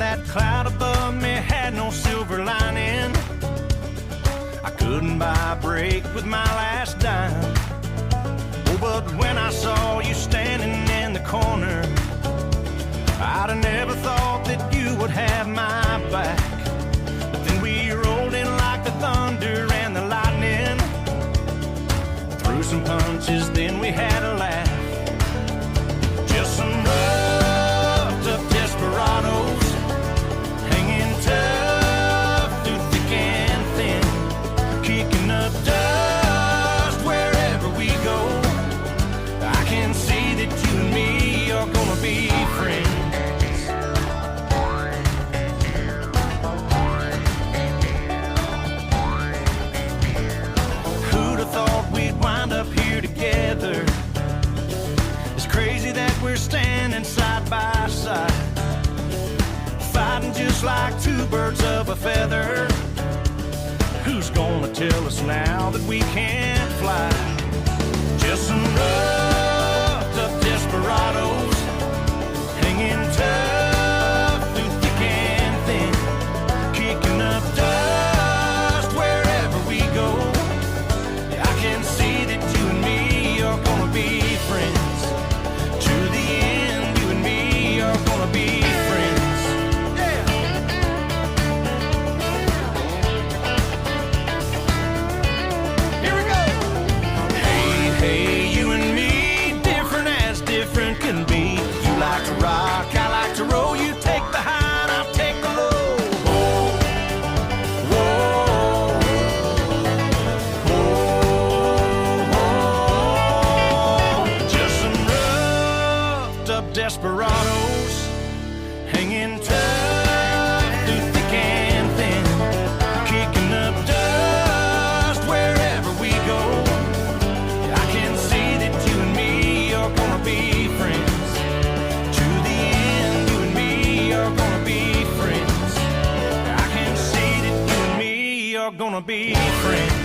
that cloud above me had no silver lining. I couldn't buy a break with my last dime. Oh, but when I saw you standing in the corner, I'd have never thought that you would have my back. But then we rolled in like the thunder and the lightning, threw some punches, then we had a laugh. Just some roughed up desperados, hanging tough through thick and thin, kicking up dust wherever we go. I can see that you and me are gonna be friends. Who'd have thought we'd wind up here together? It's crazy that we're standing side by side, fighting just like two birds of a feather. Who's gonna tell us now that we can't fly? Just some roughed up desperados, hanging tough through thick and thin, kicking up dust wherever we go. Yeah, I can see that you and me are gonna be friends. To the end, you and me are gonna be friends. Yeah. Here we go. Hey, hey, you and me, different as different can be. You like to rock, I like to roll. You take the high and I'll take the low. Whoa, whoa, whoa. Just some roughed up desperados, hanging tough through thick and thin, kicking up dust wherever we go. I can see that you and me are gonna be friends. To the end, you and me are gonna be friends. I can see that you and me are gonna be friends.